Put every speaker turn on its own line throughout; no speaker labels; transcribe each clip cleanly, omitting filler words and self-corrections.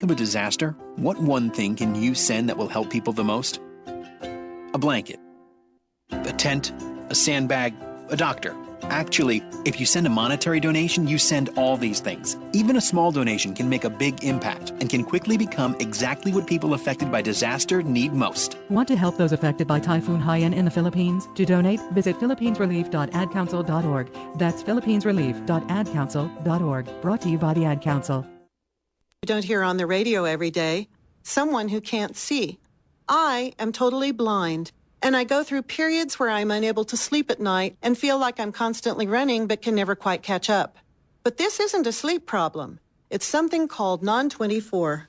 of a disaster, what one thing can you send that will help people the most? A blanket, a tent, a sandbag, a doctor. Actually, if you send a monetary donation, you send all these things. Even a small donation can make a big impact and can quickly become exactly what people affected by disaster need most.
Want to help those affected by Typhoon Haiyan in the Philippines? To donate, visit philippinesrelief.adcouncil.org. That's philippinesrelief.adcouncil.org. Brought to you by the Ad Council.
You don't hear on the radio every day. Someone who can't see. I am totally blind, and I go through periods where I'm unable to sleep at night and feel like I'm constantly running but can never quite catch up. But this isn't a sleep problem. It's something called Non-24.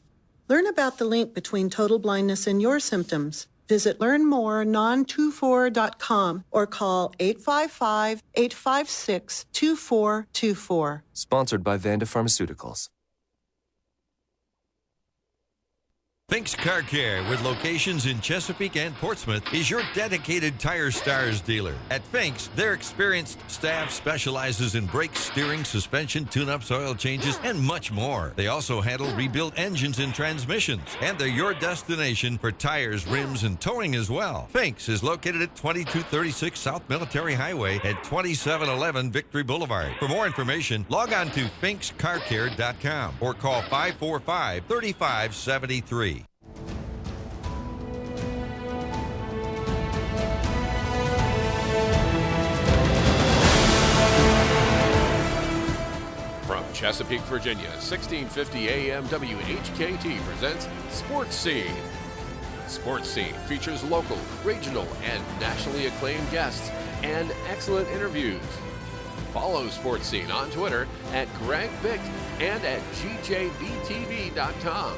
Learn about the link between total blindness and your symptoms. Visit learnmorenon24.com or call 855-856-2424.
Sponsored by Vanda Pharmaceuticals.
Fink's Car Care, with locations in Chesapeake and Portsmouth, is your dedicated Tire Stars dealer. At Fink's, their experienced staff specializes in brakes, steering, suspension, tune-ups, oil changes, and much more. They also handle rebuilt engines and transmissions, and they're your destination for tires, rims, and towing as well. Fink's is located at 2236 South Military Highway at 2711 Victory Boulevard. For more information, log on to finkscarcare.com or call 545-3573.
From Chesapeake, Virginia, 1650 AM WHKT presents Sports Scene. Sports Scene features local, regional, and nationally acclaimed guests and excellent interviews. Follow Sports Scene on Twitter at Greg Bick and at GJBTV.com.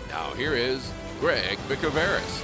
Now here is Greg Bickaveris.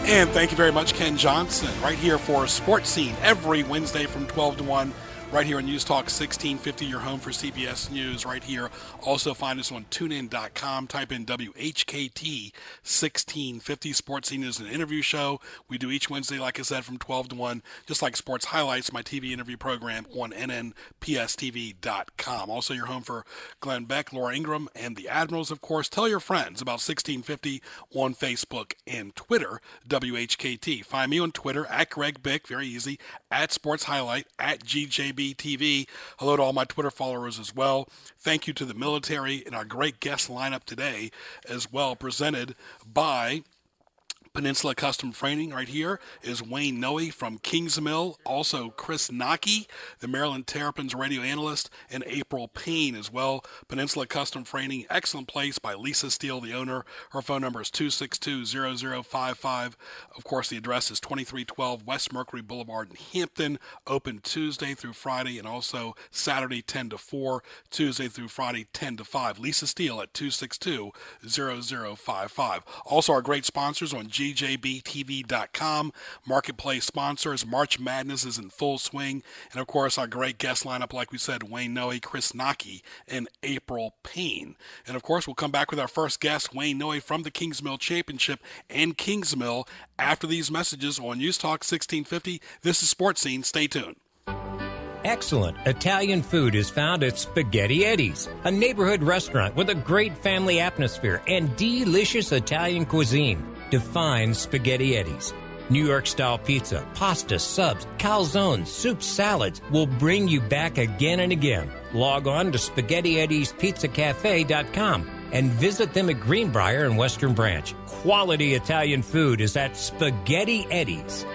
And thank you very much, Ken Johnson, right here for Sports Scene every Wednesday from 12 to 1, right here on News Talk 1650, your home for CBS News, right here. Also find us on tunein.com. Type in WHKT 1650. Sports Scene is an interview show we do each Wednesday, like I said, from 12 to 1, just like Sports Highlights, my TV interview program on nnpstv.com. Also your home for Glenn Beck, Laura Ingram, and the Admirals, of course. Tell your friends about 1650 on Facebook and Twitter, WHKT. Find me on Twitter, at Greg Bick, very easy, at Sports Highlight, at GJBTV. Hello to all my Twitter followers as well. Thank you to the military and our great guest lineup today as well, presented by Peninsula Custom Framing. Right here is Wayne Noe from Kingsmill, also Chris Naki, the Maryland Terrapins radio analyst, and April Payne as well. Peninsula Custom Framing, excellent place by Lisa Steele, the owner. Her phone number is 262-0055. Of course, the address is 2312 West Mercury Boulevard in Hampton, open Tuesday through Friday and also Saturday 10 to 4, Tuesday through Friday 10 to 5. Lisa Steele at 262-0055. Also, our great sponsors on GJBTV.com, marketplace sponsors. March Madness is in full swing. And of course, our great guest lineup, like we said, Wayne Noe, Chris Naki, and April Payne. And of course, we'll come back with our first guest, Wayne Noe from the Kingsmill Championship and Kingsmill, after these messages on News Talk 1650. This is Sports Scene. Stay tuned.
Excellent Italian food is found at Spaghetti Eddie's, a neighborhood restaurant with a great family atmosphere and delicious Italian cuisine. Define Spaghetti Eddie's. New York-style pizza, pasta, subs, calzones, soups, salads will bring you back again and again. Log on to SpaghettiEddiesPizzaCafe.com and visit them at Greenbrier and Western Branch. Quality Italian food is at Spaghetti Eddie's.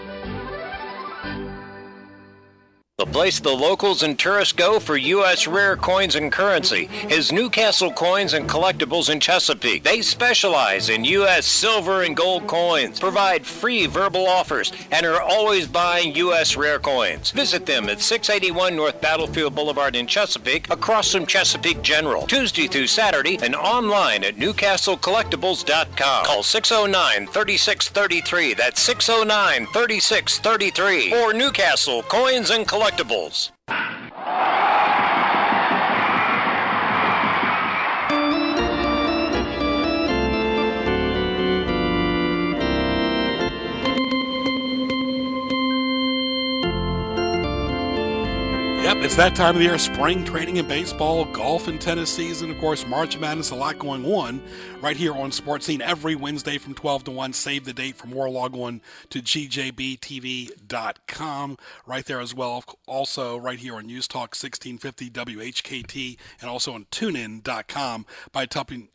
The place the locals and tourists go for U.S. rare coins and currency is Newcastle Coins and Collectibles in Chesapeake. They specialize in U.S. silver and gold coins, provide free verbal offers, and are always buying U.S. rare coins. Visit them at 681 North Battlefield Boulevard in Chesapeake, across from Chesapeake General, Tuesday through Saturday, and online at NewcastleCollectibles.com. Call 609-3633. That's 609-3633. For Newcastle Coins and Collectibles.
Yep, It's that time of the year, spring training in baseball, golf and tennis season, of course, March Madness, a lot going on right here on Sports Scene every Wednesday from 12 to 1. Save the date for more. Log on to gjbtv.com right there as well. Also right here on News Talk 1650 WHKT and also on tunein.com by typing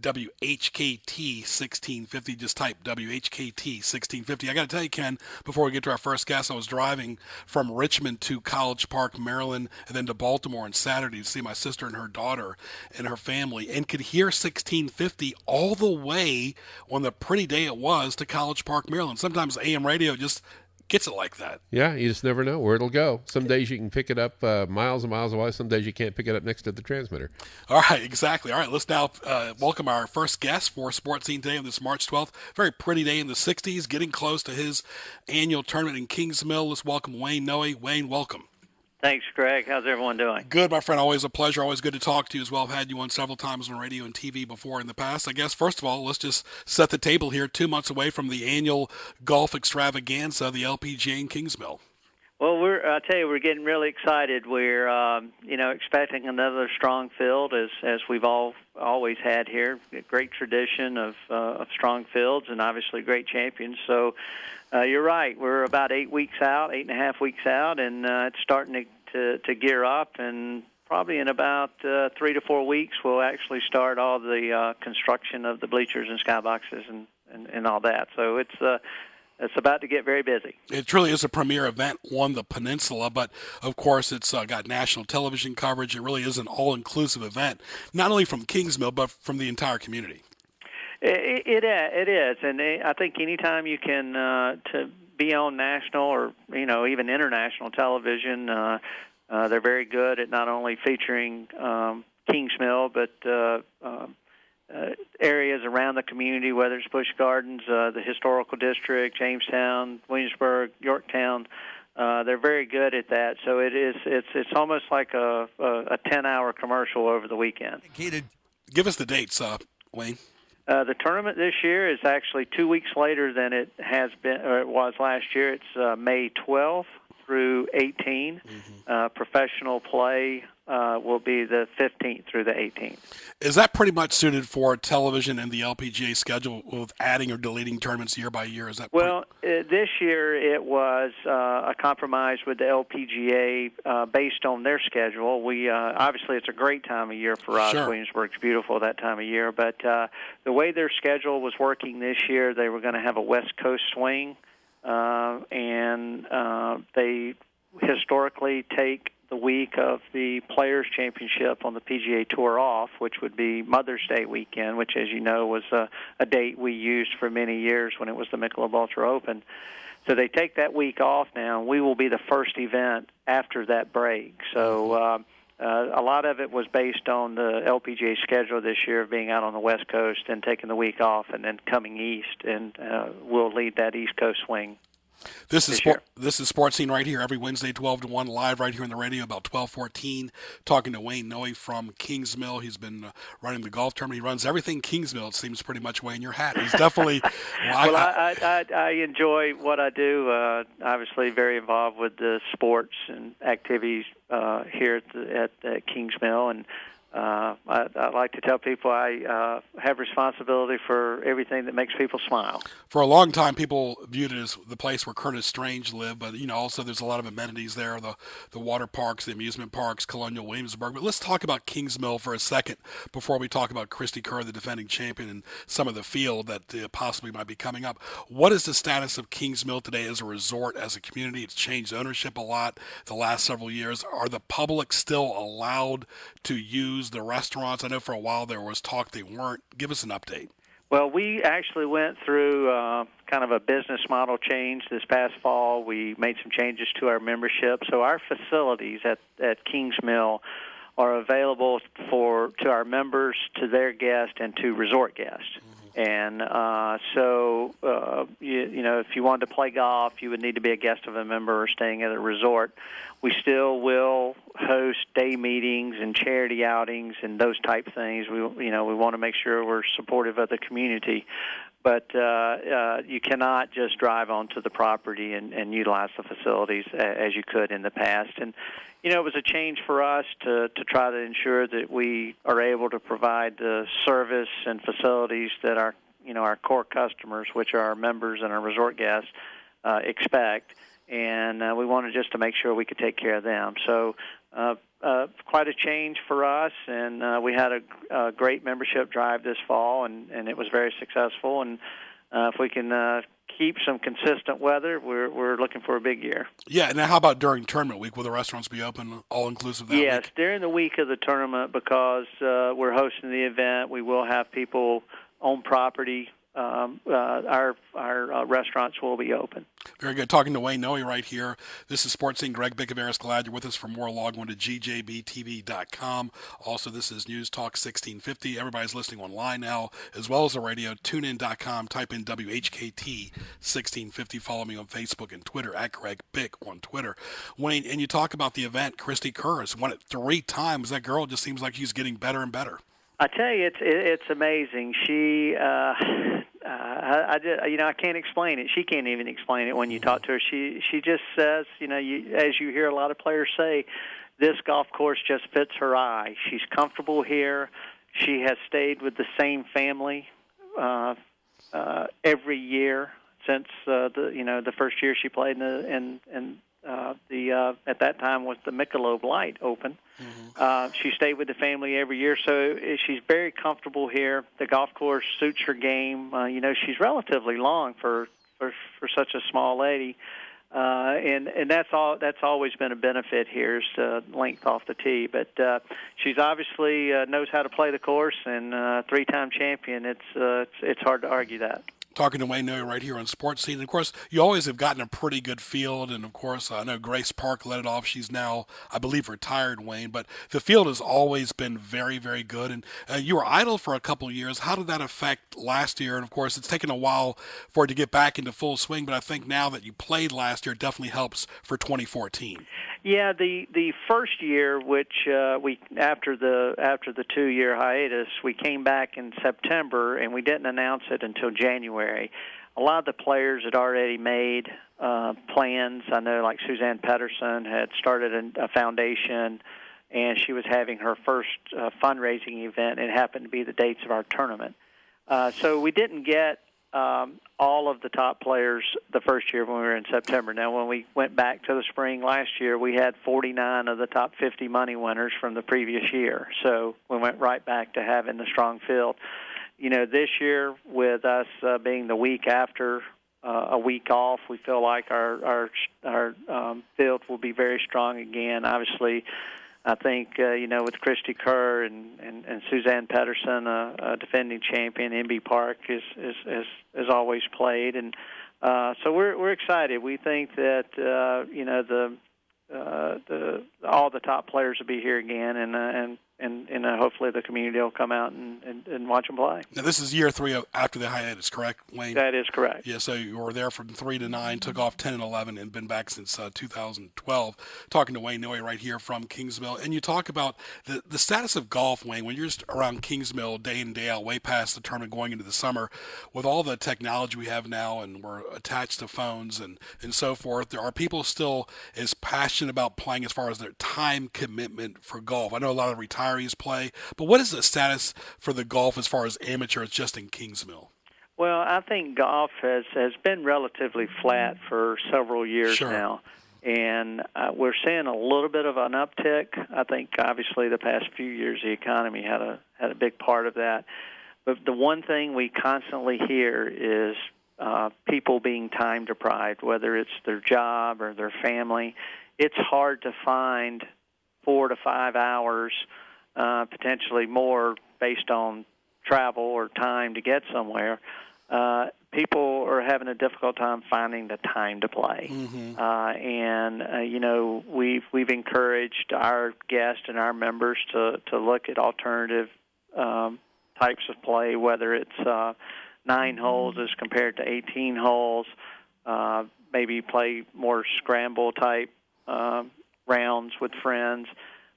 WHKT 1650. Just type WHKT 1650. I got to tell you, Ken, before we get to our first guest, I was driving from Richmond to College Park, Maryland, and then to Baltimore on Saturday to see my sister and her daughter and her family, and could hear 1650 all the way on the pretty day it was to College Park, Maryland. Sometimes AM radio just gets it like that.
Yeah, you just never know where it'll go. Some days you can pick it up miles and miles away. Some days you can't pick it up next to the transmitter.
All right, exactly. All right, let's now welcome our first guest for Sports Scene today on this March 12th. Very pretty day in the 60s, getting close to his annual tournament in Kings Mill. Let's welcome Wayne Noe. Wayne, welcome.
Thanks, Greg. How's everyone doing?
Good, my friend. Always a pleasure. Always good to talk to you as well. I've had you on several times on radio and TV before in the past. I guess, first of all, let's just set the table here 2 months away from the annual golf extravaganza, the LPGA in Kings Mill.
Well, I tell you, we're getting really excited. We're, expecting another strong field as we've always had here. A great tradition of strong fields and obviously great champions. So you're right. We're about 8 weeks out, 8.5 weeks out, and it's starting to gear up. And probably in about 3 to 4 weeks, we'll actually start all the construction of the bleachers and skyboxes and all that. So it's about to get very busy.
It truly is a premier event on the peninsula, but of course it's got national television coverage. It really is an all-inclusive event, not only from Kings Mill, but from the entire community.
It is, and I think anytime you can to be on national or even international television, they're very good at not only featuring Kings Mill, but areas around the community, whether it's Busch Gardens, the historical district, Jamestown, Williamsburg, Yorktown. They're very good at that. So it's almost like a 10-hour commercial over the weekend.
Give us the dates, Wayne.
The tournament this year is actually 2 weeks later than it has been, or it was last year. It's May 12th through 18. Professional play will be the 15th through the 18th.
Is that pretty much suited for television and the LPGA schedule with adding or deleting tournaments year by year? Is that
this year it was a compromise with the LPGA based on their schedule. We obviously it's a great time of year for us.
Sure.
Williamsburg's beautiful that time of year, but the way their schedule was working this year, they were going to have a West Coast swing, and they historically take the week of the Players' Championship on the PGA Tour off, which would be Mother's Day weekend, which, as you know, was a date we used for many years when it was the Michelob Ultra Open. So they take that week off now, and we will be the first event after that break. So a lot of it was based on the LPGA schedule this year being out on the West Coast and taking the week off and then coming east, and we'll lead that East Coast swing.
This is Sports Scene right here every Wednesday, 12 to 1, live right here on the radio about 12:14. Talking to Wayne Noe from Kings Mill. He's been running the golf tournament. He runs everything Kings Mill. It seems pretty much wearing your hat. He's definitely.
I enjoy what I do. Obviously, very involved with the sports and activities here at Kings Mill, and I like to tell people I have responsibility for everything that makes people smile.
For a long time, people viewed it as the place where Curtis Strange lived, but also there's a lot of amenities there, the water parks, the amusement parks, Colonial Williamsburg. But let's talk about Kings Mill for a second before we talk about Christy Kerr, the defending champion, and some of the field that possibly might be coming up. What is the status of Kings Mill today as a resort, as a community? It's changed ownership a lot the last several years. Are the public still allowed to use the restaurants? I know for a while there was talk they weren't. Give us an update.
Well, we actually went through kind of a business model change this past fall. We made some changes to our membership. So our facilities at Kings Mill are available to our members, to their guests, and to resort guests. And so, if you wanted to play golf, you would need to be a guest of a member or staying at a resort. We still will host day meetings and charity outings and those type things. We want to make sure we're supportive of the community. but you cannot just drive onto the property and utilize the facilities as you could in the past. And it was a change for us to try to ensure that we are able to provide the service and facilities that our core customers, which are our members and our resort guests, expect. And we wanted just to make sure we could take care of them. So quite a change for us, and we had a great membership drive this fall, and it was very successful. And if we can keep some consistent weather, we're looking for a big year.
Yeah, and now how about during tournament week? Will the restaurants be open all-inclusive that week?
Yes, during the week of the tournament, because we're hosting the event, we will have people on property. Our restaurants will be open.
Very good. Talking to Wayne Noe right here. This is Sports Scene. Greg Bickaveris, glad you're with us. For more, log on to gjbtv.com. Also, this is News Talk 1650. Everybody's listening online now, as well as the radio. TuneIn.com. Type in WHKT 1650. Follow me on Facebook and Twitter, at Greg Bick on Twitter. Wayne, and you talk about the event. Christy Kerr has won it 3 times. That girl just seems like she's getting better and better.
I tell you, it's amazing. She, I can't explain it. She can't even explain it when you talk to her. She just says, as you hear a lot of players say, this golf course just fits her eye. She's comfortable here. She has stayed with the same family every year since the first year she played at that time was the Michelob Light Open. Mm-hmm. She stayed with the family every year, so she's very comfortable here. The golf course suits her game. She's relatively long for such a small lady, and that's always been a benefit here is length off the tee. But she's obviously knows how to play the course, and 3-time champion. It's hard to argue that.
Talking to Wayne Noe right here on Sports Scene. And of course, you always have gotten a pretty good field. And of course, I know Grace Park led it off. She's now, I believe, retired, Wayne. But the field has always been very, very good. And you were idle for a couple of years. How did that affect last year? And of course, it's taken a while for it to get back into full swing. But I think now that you played last year, it definitely helps for 2014.
Yeah, the first year, which we after the 2-year hiatus, we came back in September, and we didn't announce it until January. A lot of the players had already made plans. I know, like Suzanne Pedersen had started a foundation, and she was having her first fundraising event. It happened to be the dates of our tournament. So we didn't get all of the top players the first year when we were in September. Now, when we went back to the spring last year, we had 49 of the top 50 money winners from the previous year. So we went right back to having the strong field. This year, with us being the week after a week off, we feel like our field will be very strong again. Obviously, I think, with Christy Kerr and Suzanne Pedersen, a defending champion, MB Park is always played. And so we're excited. We think that, all the top players will be here again, and hopefully the community will come out and watch them play.
Now, this is year 3 after the hiatus, correct, Wayne?
That is correct.
Yeah, so you were there from 3 to 9, took off 10 and 11, and been back since 2012. Talking to Wayne Noe right here from Kingsmill. And you talk about the status of golf, Wayne, when you're just around Kingsmill day in, day out, way past the tournament going into the summer, with all the technology we have now, and we're attached to phones and so forth, there are people still as passionate about playing as far as their time commitment for golf. I know a lot of retirees play, but what is the status for the golf as far as amateurs just in Kingsmill?
Well, I think golf has been relatively flat for several years now, and we're seeing a little bit of an uptick. I think obviously the past few years the economy had a big part of that. But the one thing we constantly hear is people being time deprived, whether it's their job or their family. It's hard to find 4 to 5 hours, potentially more based on travel or time to get somewhere. People are having a difficult time finding the time to play. Mm-hmm. We've encouraged our guests and our members to look at alternative types of play, whether it's 9 holes as compared to 18 holes, maybe play more scramble type rounds with friends.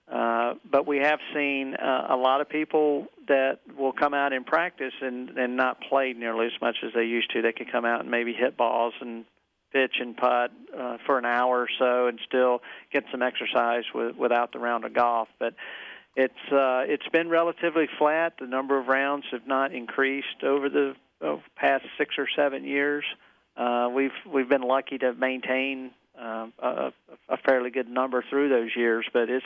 But we have seen a lot of people that will come out in practice and not play nearly as much as they used to. They could come out and maybe hit balls and pitch and putt for an hour or so and still get some exercise without the round of golf. But it's been relatively flat. The number of rounds have not increased over the past 6 or 7 years. We've been lucky to maintain a fairly good number through those years, but it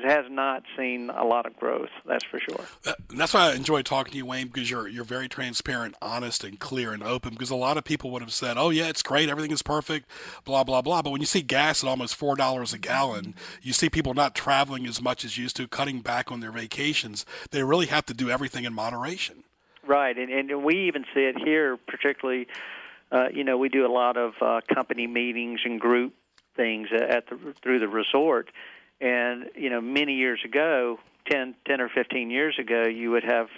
has not seen a lot of growth, that's for sure.
That's why I enjoy talking to you, Wayne, because you're very transparent, honest, and clear and open, because a lot of people would have said, oh, yeah, it's great, everything is perfect, blah, blah, blah. But when you see gas at almost $4 a gallon, you see people not traveling as much as used to, cutting back on their vacations. They really have to do everything in moderation.
Right, and we even see it here, particularly. We do a lot of company meetings and group things through the resort. And, many years ago, 10 or 15 years ago, you would have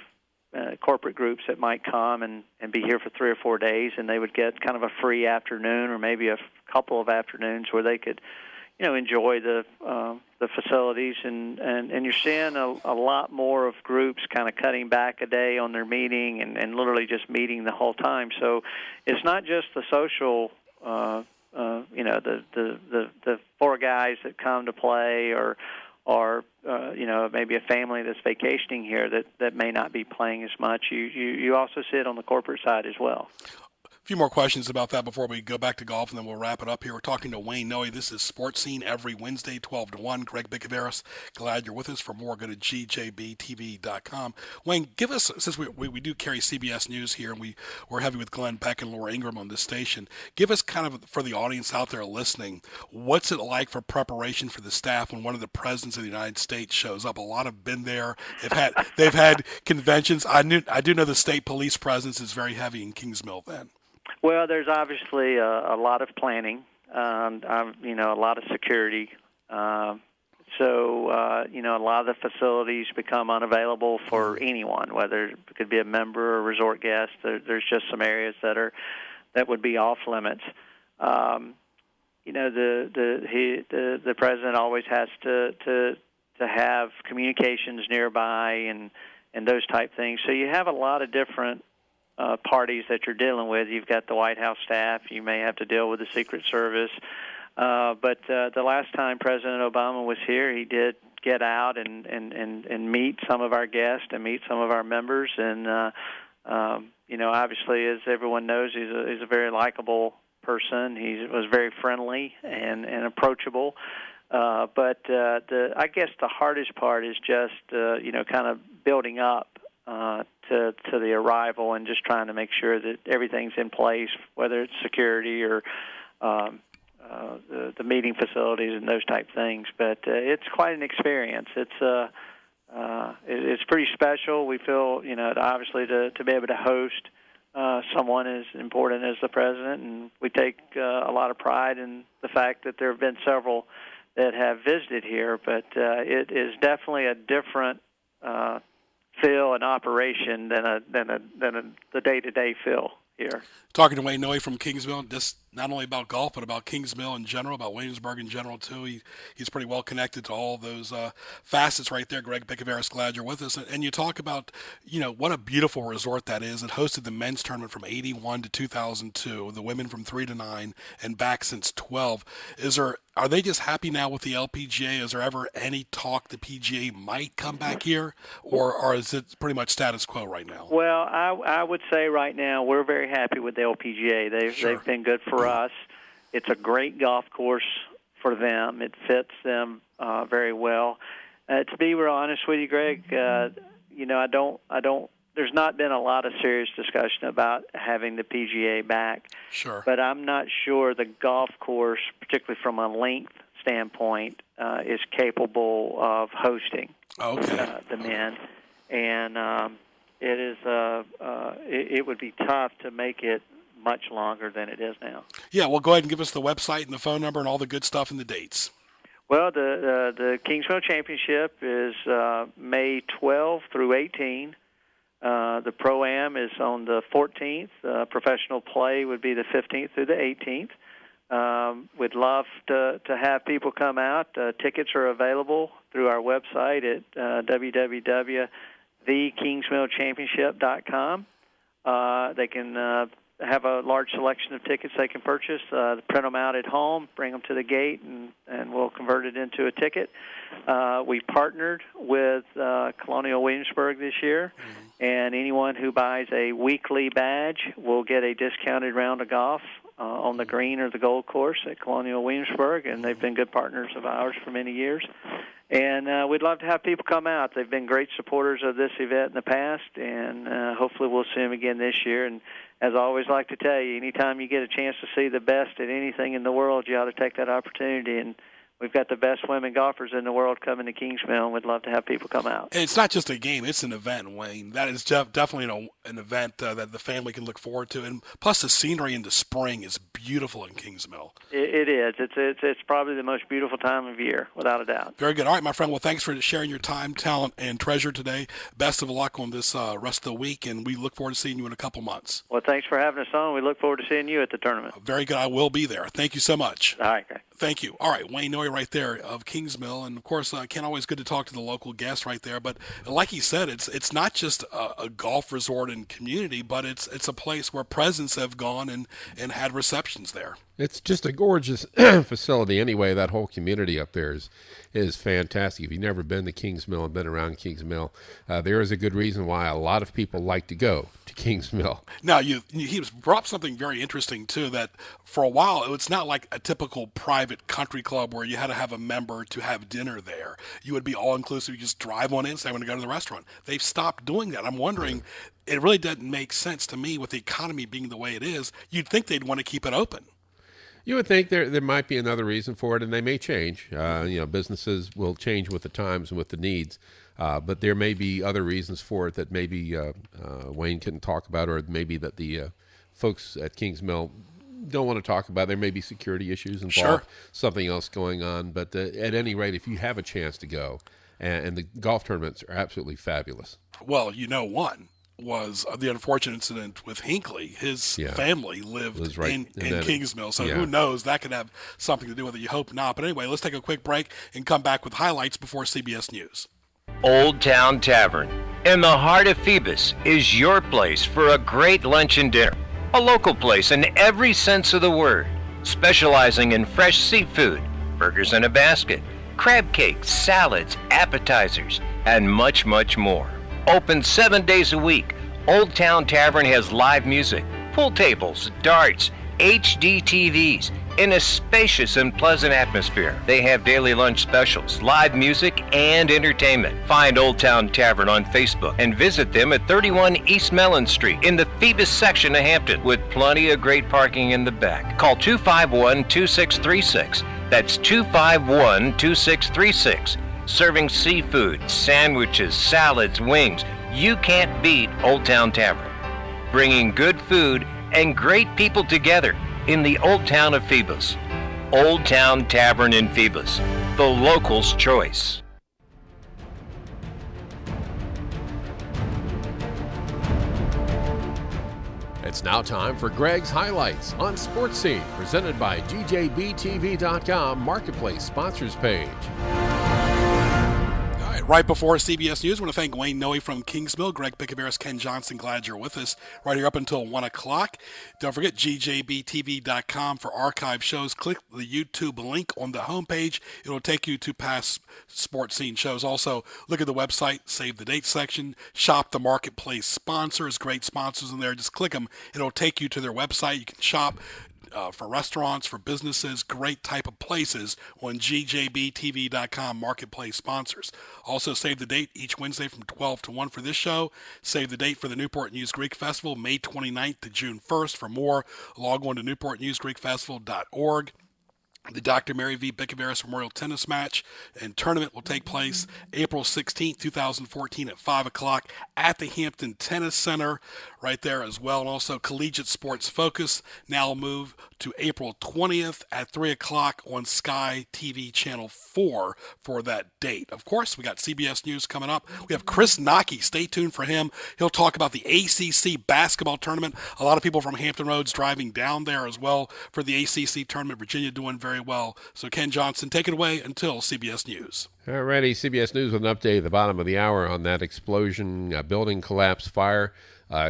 corporate groups that might come and be here for 3 or 4 days, and they would get kind of a free afternoon or maybe a couple of afternoons where they could, enjoy the facilities. And you're seeing a lot more of groups kind of cutting back a day on their meeting and literally just meeting the whole time. So it's not just the social, the 4 guys that come to play or maybe a family that's vacationing here that may not be playing as much. You also see it on the corporate side as well.
A few more questions about that before we go back to golf, and then we'll wrap it up here. We're talking to Wayne Noe. This is Sports Scene every Wednesday, 12 to 1. Greg Bicoveris, glad you're with us. For more, go to gjbtv.com. Wayne, give us, since we do carry CBS News here, and we're heavy with Glenn Beck and Laura Ingraham on this station, give us kind of, for the audience out there listening, what's it like for preparation for the staff when one of the presidents of the United States shows up? A lot have been there. They've had conventions. I do know the state police presence is very heavy in Kingsmill then.
Well, there's obviously a lot of planning, a lot of security. A lot of the facilities become unavailable for anyone, whether it could be a member or a resort guest. There's just some areas that would be off limits. The president always has to have communications nearby and those type things. So you have a lot of different parties that you're dealing with. You've got the White House staff. You may have to deal with the Secret Service. But the last time President Obama was here, he did get out and meet some of our guests and meet some of our members. And, obviously, as everyone knows, he's a very likable person. He was very friendly and approachable. But I guess the hardest part is just, kind of building up to the arrival and just trying to make sure that everything's in place, whether it's security or the meeting facilities and those type things. But it's quite an experience. It's pretty special. We feel, obviously to be able to host someone as important as the president, and we take a lot of pride in the fact that there have been several that have visited here. But it is definitely a different feel and operation than the day-to-day feel here.
Talking to Wayne Noe from Kingsmill, just not only about golf, but about Kingsmill in general, about Williamsburg in general, too. He's pretty well connected to all those facets right there. Greg Bicoveris, glad you're with us. And you talk about, what a beautiful resort that is. It hosted the men's tournament from 81 to 2002, the women from 3 to 9, and back since 12. Are they just happy now with the LPGA? Is there ever any talk the PGA might come back here, or is it pretty much status quo right now?
Well, I would say right now we're very happy with the LPGA. They've been good for us. It's a great golf course for them. It fits them very well. To be real honest with you, Greg, I don't. There's not been a lot of serious discussion about having the PGA back.
Sure.
But I'm not sure the golf course, particularly from a length standpoint, is capable of hosting the men. And it would be tough to make it much longer than it is now.
Yeah, well, go ahead and give us the website and the phone number and all the good stuff and the dates.
Well, the Kingsmill Championship is May 12 through 18. The Pro-Am is on the 14th. Professional play would be the 15th through the 18th. We'd love to have people come out. Tickets are available through our website at www.thekingsmillchampionship.com. They can have a large selection of tickets they can purchase, print them out at home, bring them to the gate, and we'll convert it into a ticket. We partnered with Colonial Williamsburg this year, and anyone who buys a weekly badge will get a discounted round of golf on the green or the gold course at Colonial Williamsburg, and they've been good partners of ours for many years. And we'd love to have people come out. They've been great supporters of this event in the past, and hopefully we'll see them again this year. And as I always like to tell you, anytime you get a chance to see the best at anything in the world, you ought to take that opportunity. And we've got the best women golfers in the world coming to Kingsmill, and we'd love to have people come out.
It's not just a game; it's an event, Wayne. That is definitely an event that the family can look forward to. And plus, the scenery in the spring is beautiful in Kingsmill.
It is. It's probably the most beautiful time of year, without a doubt.
Very good. All right, my friend. Well, thanks for sharing your time, talent, and treasure today. Best of luck on this rest of the week, and we look forward to seeing you in a couple months.
Well, thanks for having us on. We look forward to seeing you at the tournament.
Very good. I will be there. Thank you so much.
All right. Okay.
Thank you. All right, Wayne Noy right there of Kingsmill. And, of course, Ken, always good to talk to the local guests right there. But like he said, it's not just a golf resort and community, but it's a place where presidents have gone and had receptions there.
It's just a gorgeous facility anyway. That whole community up there is fantastic. If you've never been to Kingsmill and been around Kingsmill, there is a good reason why a lot of people like to go to Kingsmill.
Now, he brought up something very interesting, too, that for a while, it's not like a typical private country club where you had to have a member to have dinner there. You would be all-inclusive. You just drive on in and say, I want to go to the restaurant. They've stopped doing that. I'm wondering, it really doesn't make sense to me with the economy being the way it is. You'd think they'd want to keep it open.
You would think there might be another reason for it, and they may change. Businesses will change with the times and with the needs, but there may be other reasons for it that maybe Wayne couldn't talk about, or maybe that the folks at Kingsmill don't want to talk about. There may be security issues involved,
sure.
Something else going on. But at any rate, if you have a chance to go, and the golf tournaments are absolutely fabulous.
Well, one was the unfortunate incident with Hinckley. His family lived in Kingsmill, so who knows? That could have something to do with it. You hope not. But anyway, let's take a quick break and come back with highlights before CBS News.
Old Town Tavern, in the heart of Phoebus, is your place for a great lunch and dinner. A local place in every sense of the word, specializing in fresh seafood, burgers in a basket, crab cakes, salads, appetizers, and much, much more. Open 7 days a week, Old Town Tavern has live music, pool tables, darts, HD TVs, in a spacious and pleasant atmosphere. They have daily lunch specials, live music, and entertainment. Find Old Town Tavern on Facebook and visit them at 31 East Mellon Street in the Phoebus section of Hampton, with plenty of great parking in the back. Call 251-2636. That's 251-2636. Serving seafood, sandwiches, salads, wings. You can't beat Old Town Tavern. Bringing good food and great people together in the Old Town of Phoebus. Old Town Tavern in Phoebus, the locals' choice.
It's now time for Greg's Highlights on Sports Scene, presented by DJBTV.com Marketplace Sponsors Page.
Right before CBS News, I want to thank Wayne Noy from Kingsmill, Greg Pickaveras, Ken Johnson. Glad you're with us right here up until 1 o'clock. Don't forget GJBTV.com for archive shows. Click the YouTube link on the homepage. It'll take you to past Sports Scene shows. Also, look at the website, save the date section, shop the Marketplace sponsors, great sponsors in there. Just click them. It'll take you to their website. You can shop for restaurants, for businesses, great type of places on GJBTV.com Marketplace sponsors. Also, save the date each Wednesday from 12 to 1 for this show. Save the date for the Newport News Greek Festival, May 29th to June 1st. For more, log on to newportnewsgreekfestival.org. The Dr. Mary V. Pickaveras Memorial Tennis Match and Tournament will take place April 16th, 2014 at 5 o'clock at the Hampton Tennis Center right there as well. And also Collegiate Sports Focus now move to April 20th at 3 o'clock on Sky TV Channel 4 for that date. Of course, we got CBS News coming up. We have Chris Nockey. Stay tuned for him. He'll talk about the ACC basketball tournament. A lot of people from Hampton Roads driving down there as well for the ACC tournament. Virginia doing very well. So Ken Johnson, take it away until CBS News.
Alrighty, CBS News with an update at the bottom of the hour on that explosion, building collapse, fire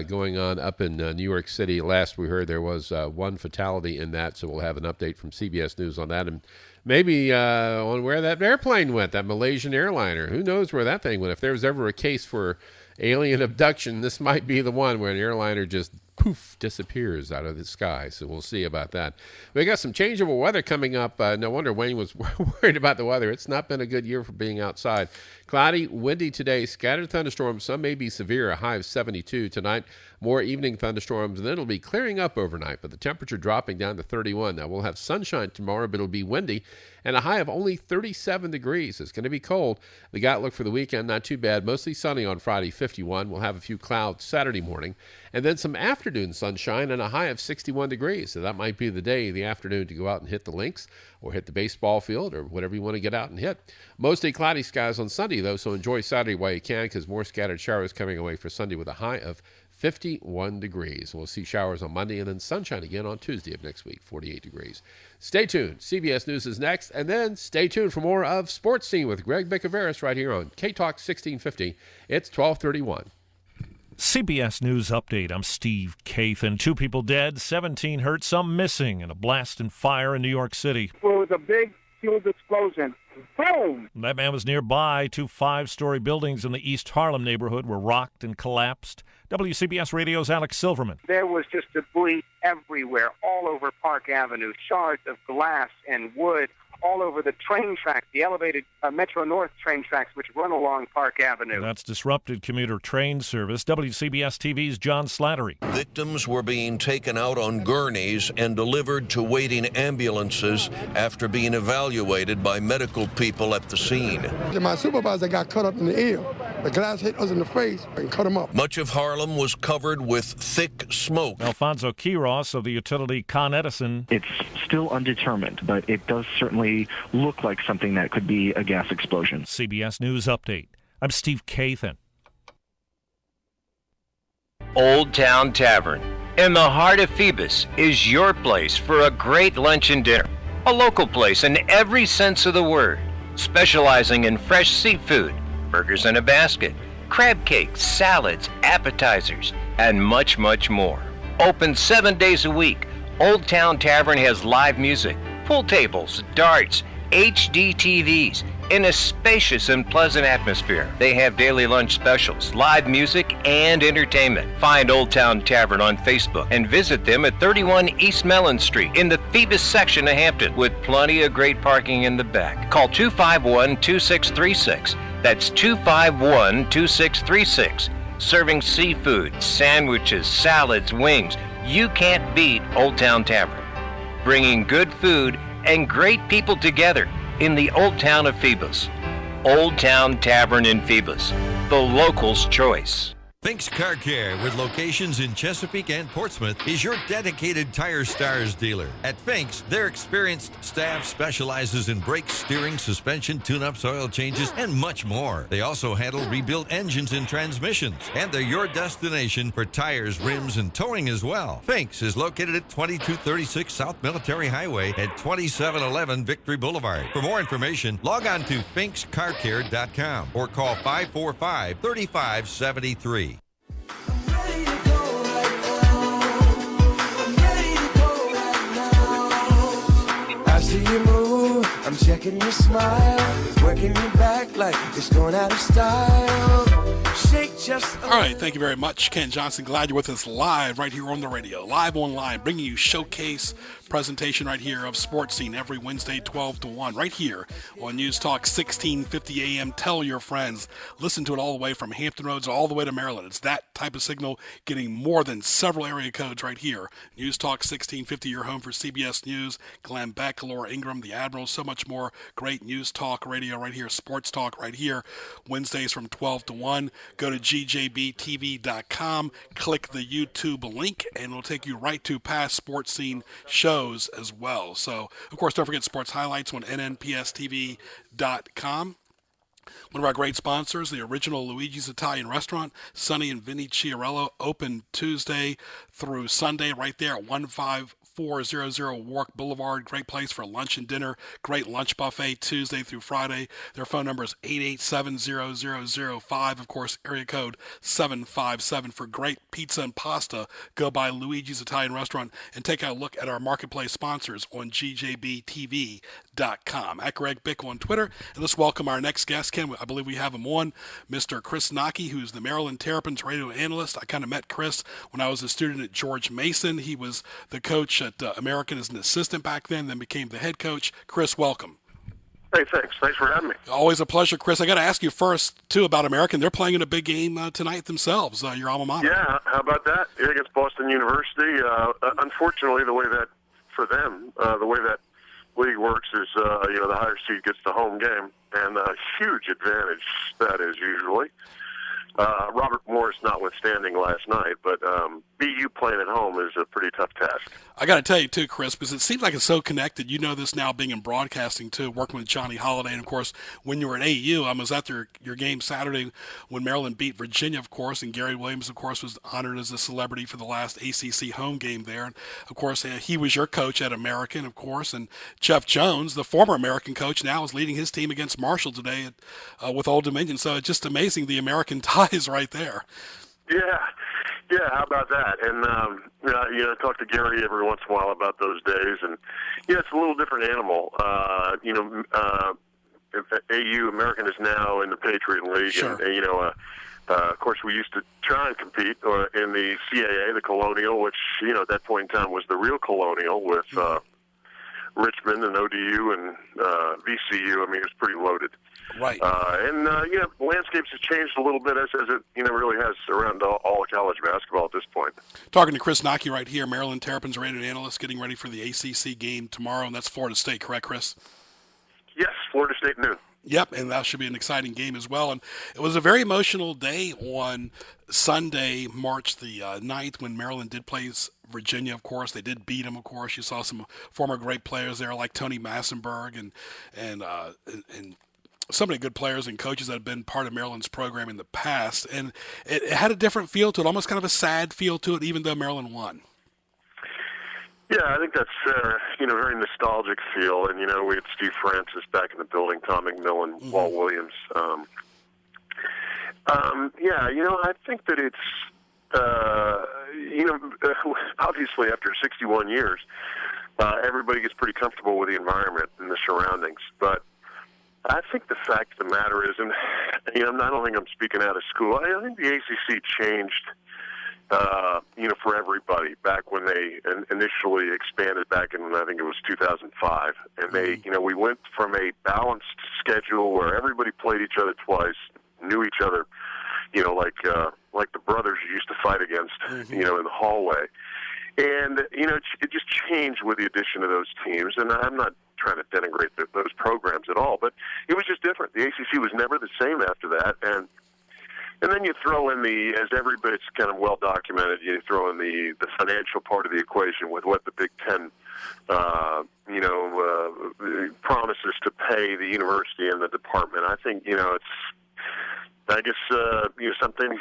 going on up in New York City. Last we heard there was one fatality in that, so we'll have an update from CBS News on that. And maybe on where that airplane went, that Malaysian airliner. Who knows where that thing went? If there's ever a case for alien abduction, this might be the one where an airliner just poof disappears out of the sky. So we'll see about that. We got some changeable weather coming up. No wonder Wayne was worried about the weather. It's not been a good year for being outside. Cloudy, windy today, scattered thunderstorms. Some may be severe, a high of 72 tonight. More evening thunderstorms, and then it'll be clearing up overnight, but the temperature dropping down to 31. Now, we'll have sunshine tomorrow, but it'll be windy, and a high of only 37 degrees. It's going to be cold. The outlook for the weekend, not too bad. Mostly sunny on Friday, 51. We'll have a few clouds Saturday morning, and then some afternoon sunshine and a high of 61 degrees. So that might be the day, the afternoon, to go out and hit the links or hit the baseball field or whatever you want to get out and hit. Mostly cloudy skies on Sunday, though, so enjoy Saturday while you can, because more scattered showers coming away for Sunday with a high of 51 degrees. We'll see showers on Monday and then sunshine again on Tuesday of next week, 48 degrees. Stay tuned. CBS News is next, and then stay tuned for more of Sports Scene with Greg Bicaveras right here on K-Talk 1650. It's 1231.
CBS News Update. I'm Steve Kathan. 2 people dead, 17 hurt, some missing in a blast and fire in New York City.
It was a big, huge explosion. Boom!
That man was nearby. 2 5-story buildings in the East Harlem neighborhood were rocked and collapsed. WCBS Radio's Alex Silverman.
There was just debris everywhere, all over Park Avenue, shards of glass and wood, all over the train tracks, the elevated Metro North train tracks which run along Park Avenue.
That's disrupted commuter train service. WCBS TV's John Slattery.
Victims were being taken out on gurneys and delivered to waiting ambulances after being evaluated by medical people at the scene.
My supervisor got cut up in the ear. The glass hit us in the face and cut him up.
Much of Harlem was covered with thick smoke.
Alfonso Quiros of the utility Con Edison.
It's still undetermined, but it does certainly look like something that could be a gas explosion.
CBS News Update. I'm Steve Kathan.
Old Town Tavern in the heart of Phoebus is your place for a great lunch and dinner. A local place in every sense of the word, specializing in fresh seafood, burgers in a basket, crab cakes, salads, appetizers, and much, much more. Open 7 days a week, Old Town Tavern has live music, pool tables, darts, HD TVs, in a spacious and pleasant atmosphere. They have daily lunch specials, live music, and entertainment. Find Old Town Tavern on Facebook and visit them at 31 East Mellon Street in the Phoebus section of Hampton, with plenty of great parking in the back. Call 251-2636. That's 251-2636. Serving seafood, sandwiches, salads, wings. You can't beat Old Town Tavern. Bringing good food and great people together in the Old Town of Phoebus. Old Town Tavern in Phoebus, the locals' choice.
Fink's Car Care, with locations in Chesapeake and Portsmouth, is your dedicated Tire Stars dealer. At Fink's, their experienced staff specializes in brakes, steering, suspension, tune-ups, oil changes, and much more. They also handle rebuilt engines and transmissions, and they're your destination for tires, rims, and towing as well. Fink's is located at 2236 South Military Highway at 2711 Victory Boulevard. For more information, log on to finkscarcare.com or call 545-3573.
I see you move, I'm checking your smile, working your back like it's going out of style. Shake just.
All right, thank you very much, Ken Johnson. Glad you're with us live right here on the radio, live online, bringing you showcase presentation right here of Sports Scene every Wednesday, 12 to 1, right here on News Talk 1650 AM. Tell your friends. Listen to it all the way from Hampton Roads all the way to Maryland. It's that type of signal, getting more than several area codes right here. News Talk 1650, your home for CBS News, Glenn Beck, Laura Ingram, the Admiral, so much more. Great News Talk radio right here, Sports Talk right here, Wednesdays from 12 to 1. Go to gjbtv.com, click the YouTube link, and it'll take you right to past Sports Scene shows as well. So, of course, don't forget sports highlights on nnpstv.com. One of our great sponsors, the original Luigi's Italian Restaurant, Sonny and Vinny Chiarello, open Tuesday through Sunday right there at 154 8400 Warwick Boulevard. Great place for lunch and dinner. Great lunch buffet Tuesday through Friday. Their phone number is 887-0005. Of course, area code 757 for great pizza and pasta. Go by Luigi's Italian Restaurant and take a look at our marketplace sponsors on gjbtv.com. At Greg Bickle on Twitter. And let's welcome our next guest, Ken. I believe we have him on, Mr. Chris Naki, who's the Maryland Terrapins radio analyst. I kind of met Chris when I was a student at George Mason. He was the coach at American as an assistant back then became the head coach. Chris, welcome.
Hey, thanks. Thanks for having me.
Always a pleasure, Chris. I got to ask you first, too, about American. They're playing in a big game tonight themselves, your alma mater.
Yeah, how about that? Against Boston University. Unfortunately, the way that league works is, the higher seed gets the home game, and a huge advantage that is usually. Robert Morris notwithstanding last night, but BU playing at home is a pretty tough task.
I got to tell you, too, Chris, because it seems like it's so connected. You know this now being in broadcasting, too, working with Johnny Holiday. And, of course, when you were at AU, I was at your game Saturday when Maryland beat Virginia, of course, and Gary Williams, of course, was honored as a celebrity for the last ACC home game there. And, of course, he was your coach at American, of course, and Jeff Jones, the former American coach, now is leading his team against Marshall today with Old Dominion. So it's just amazing the American ties right there.
Yeah, how about that? And, I talk to Gary every once in a while about those days, and, it's a little different animal. AU, American, is now in the Patriot League,
sure.
And, of course, we used to try and compete in the CAA, the Colonial, which, at that point in time was the real Colonial with Richmond and ODU and VCU. I mean, it was pretty loaded.
Right.
The landscapes have changed a little bit as it really has around all college basketball at this point.
Talking to Chris Naki right here, Maryland Terrapins radio analyst, getting ready for the ACC game tomorrow, and that's Florida State, correct, Chris?
Yes, Florida State noon.
Yep, and that should be an exciting game as well. And it was a very emotional day on Sunday, March the 9th, when Maryland did play Virginia, of course. They did beat them, of course. You saw some former great players there like Tony Massenberg and so many good players and coaches that have been part of Maryland's program in the past. And it had a different feel to it, almost kind of a sad feel to it, even though Maryland won.
Yeah, I think that's very nostalgic feel. And, we had Steve Francis back in the building, Tom McMillan, Walt Williams. I think that it's, obviously after 61 years, everybody gets pretty comfortable with the environment and the surroundings. But I think the fact of the matter is, and I don't think I'm speaking out of school, I think the ACC changed, for everybody back when they initially expanded back in, I think it was 2005. And they, we went from a balanced schedule where everybody played each other twice, knew each other, like the brothers you used to fight against, in the hallway. And, it just changed with the addition of those teams. And I'm not trying to denigrate those programs at all, but it was just different. The ACC was never the same after that. And then you throw in it's kind of well documented, you throw in the financial part of the equation with what the Big Ten, promises to pay the university and the department. I think, some things,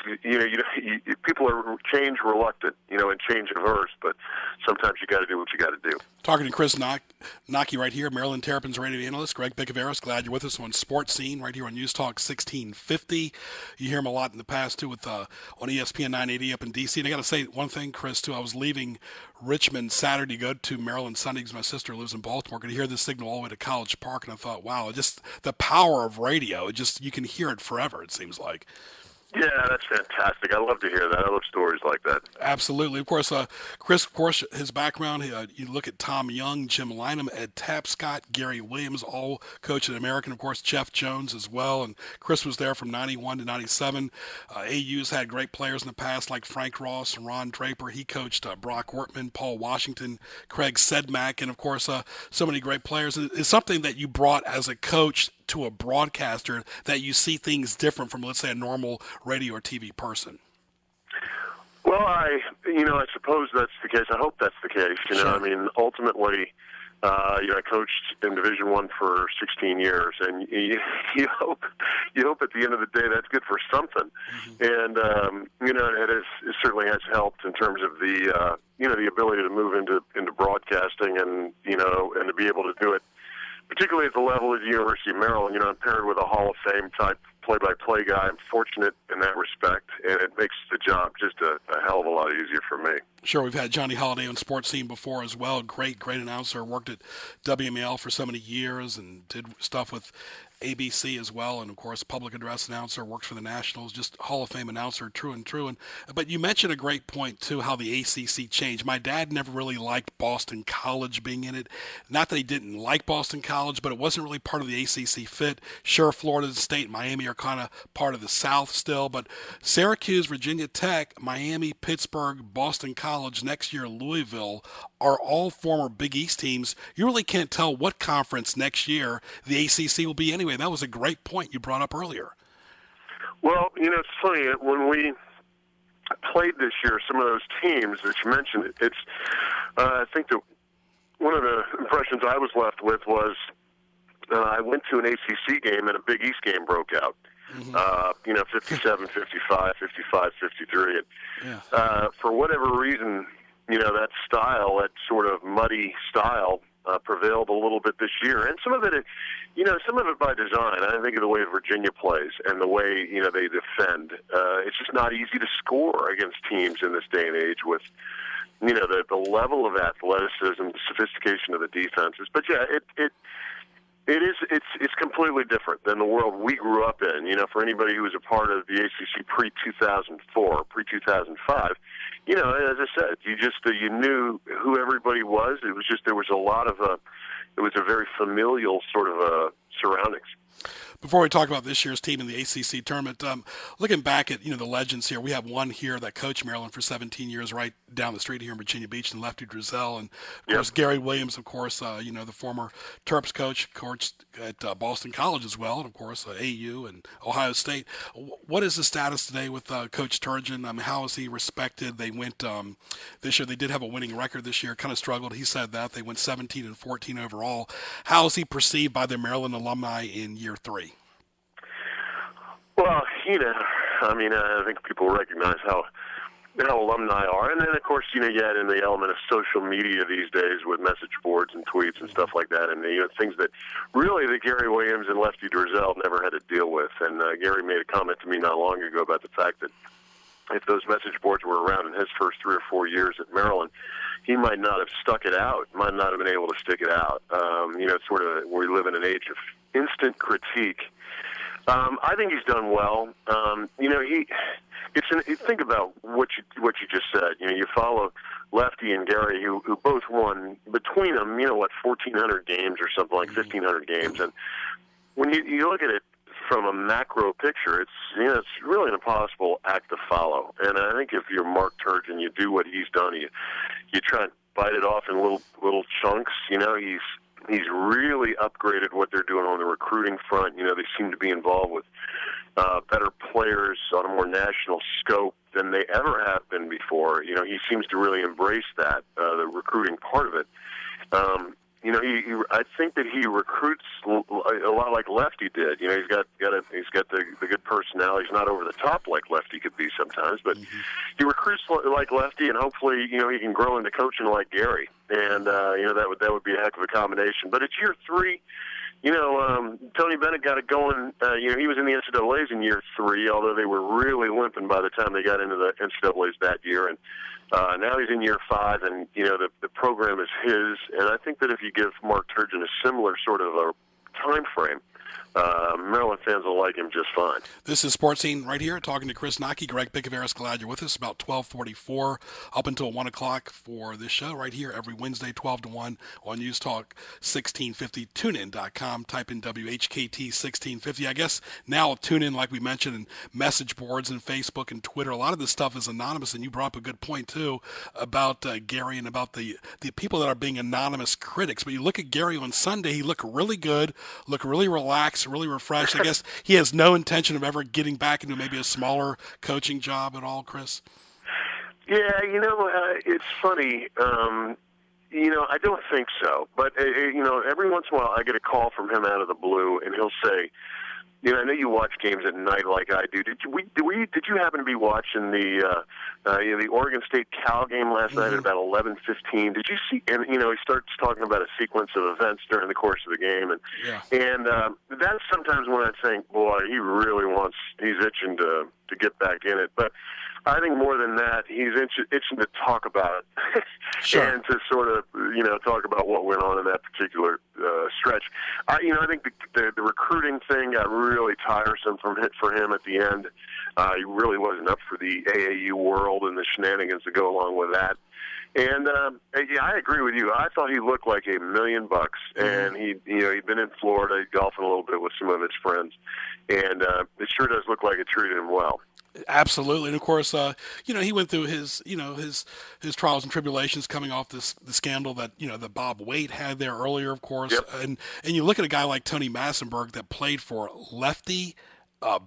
people are change reluctant, and change averse, but sometimes you got to do what you got to do.
Talking to Chris Naki right here, Maryland Terrapins radio analyst, Greg Bicaveras. Glad you're with us on Sports Scene right here on News Talk 1650. You hear him a lot in the past, too, with on ESPN 980 up in D.C. And I got to say one thing, Chris, too. I was leaving Richmond Saturday to go to Maryland Sunday because my sister lives in Baltimore. Could hear this signal all the way to College Park, and I thought, wow, just the power of radio. You can hear it forever, it seems like.
Yeah, that's fantastic. I love to hear that. I love stories like that.
Absolutely. Of course, Chris, his background, you look at Tom Young, Jim Lynam, Ed Tapscott, Gary Williams, all coached at American. Of course, Jeff Jones as well. And Chris was there from 91 to 97. AU's had great players in the past like Frank Ross and Ron Draper. He coached Brock Wortman, Paul Washington, Craig Sedmak, and, of course, so many great players. And it's something that you brought as a coach to a broadcaster, that you see things different from, let's say, a normal radio or TV person.
Well, I suppose that's the case. I hope that's the case.
Sure.
Ultimately, I coached in Division I for 16 years, and you hope at the end of the day that's good for something. And it certainly has helped in terms of the the ability to move into broadcasting and to be able to do it, particularly at the level of the University of Maryland. I'm paired with a Hall of Fame type play-by-play guy. I'm fortunate in that respect, and it makes the job just a hell of a lot easier for me.
Sure, we've had Johnny Holiday on Sports Scene before as well. Great announcer. Worked at WMAL for so many years and did stuff with ABC as well, and of course public address announcer, works for the Nationals, just Hall of Fame announcer, true. But you mentioned a great point too, how the ACC changed. My dad never really liked Boston College being in it. Not that he didn't like Boston College, but it wasn't really part of the ACC fit. Sure, Florida State, Miami are kind of part of the South still, but Syracuse, Virginia Tech, Miami, Pittsburgh, Boston College, next year Louisville are all former Big East teams. You really can't tell what conference next year the ACC will be anyway. That was a great point you brought up earlier.
Well, it's funny. When we played this year, some of those teams that you mentioned, I think that one of the impressions I was left with was I went to an ACC game and a Big East game broke out. 57, 55, 55, 53. For whatever reason, that style, that sort of muddy style, prevailed a little bit this year. And some of it by design. I think of the way Virginia plays and the way, they defend. It's just not easy to score against teams in this day and age with, the level of athleticism, the sophistication of the defenses. But yeah, it's completely different than the world we grew up in. For anybody who was a part of the ACC pre-2004, pre-2005, as I said, you knew who everybody was. It was just there was a very familial sort of surroundings.
Before we talk about this year's team in the ACC tournament, looking back at the legends here, we have one here that coached Maryland for 17 years, right down the street here in Virginia Beach, and Lefty Driesell, and of course Gary Williams, of course, the former Terps coach, coached at Boston College as well, and of course AU and Ohio State. What is the status today with Coach Turgeon? How is he respected? They went this year. They did have a winning record this year. Kind of struggled. He said that they went 17-14 overall. How is he perceived by the Maryland alumni in year 3?
Well, I think people recognize how alumni are. And then, of course, you add in the element of social media these days with message boards and tweets and stuff like that. And, things that really that Gary Williams and Lefty Driesell never had to deal with. And Gary made a comment to me not long ago about the fact that if those message boards were around in his first 3 or 4 years at Maryland, he might not have stuck it out, might not have been able to stick it out. It's sort of we live in an age of instant critique. I think he's done well. Think about what you just said. You follow Lefty and Gary, who both won between them, 1,400 games or something like 1,500 games. And when you look at it from a macro picture, it's really an impossible act to follow. And I think if you're Mark Turgeon, you do what he's done. You try and bite it off in little chunks. He's really upgraded what they're doing on the recruiting front. They seem to be involved with better players on a more national scope than they ever have been before. He seems to really embrace that, the recruiting part of it. I think that he recruits a lot like Lefty did. He's got the good personality. He's not over the top like Lefty could be sometimes, but he recruits like Lefty, and hopefully, he can grow into coaching like Gary. And that would be a heck of a combination. But it's year 3. Tony Bennett got it going. He was in the NCAAs in year 3, although they were really limping by the time they got into the NCAAs that year. And now he's in year 5, and the program is his. And I think that if you give Mark Turgeon a similar sort of a time frame, Maryland fans will like him just fine.
This is Sports Scene right here, talking to Chris Naki. Greg Picaveras, glad you're with us. About 12:44 up until 1 o'clock for this show right here every Wednesday, 12 to 1 on News Talk 1650, tunein.com. Type in WHKT 1650. I guess now TuneIn, like we mentioned, and message boards and Facebook and Twitter, a lot of this stuff is anonymous, and you brought up a good point, too, about Gary and about the people that are being anonymous critics. But you look at Gary on Sunday, he looked really good, looked really relaxed, really refreshed. I guess he has no intention of ever getting back into maybe a smaller coaching job at all, Chris.
Yeah, it's funny. I don't think so. But, every once in a while I get a call from him out of the blue, and he'll say, I know you watch games at night like I do. Did you happen to be watching the Oregon State Cal game last night at about 11:15? Did you see? And he starts talking about a sequence of events during the course of the game, and that's sometimes when I think, boy, he's itching to get back in it, but. I think more than that, he's itching to talk about it and to sort of, talk about what went on in that particular stretch. I think the recruiting thing got really tiresome for him at the end. He really wasn't up for the AAU world and the shenanigans that go along with that. And I agree with you. I thought he looked like $1 million, and he'd been in Florida golfing a little bit with some of his friends, and it sure does look like it treated him well.
Absolutely, and of course, he went through his trials and tribulations coming off the scandal that that Bob Wade had there earlier, of course, and you look at a guy like Tony Massenburg that played for Lefty,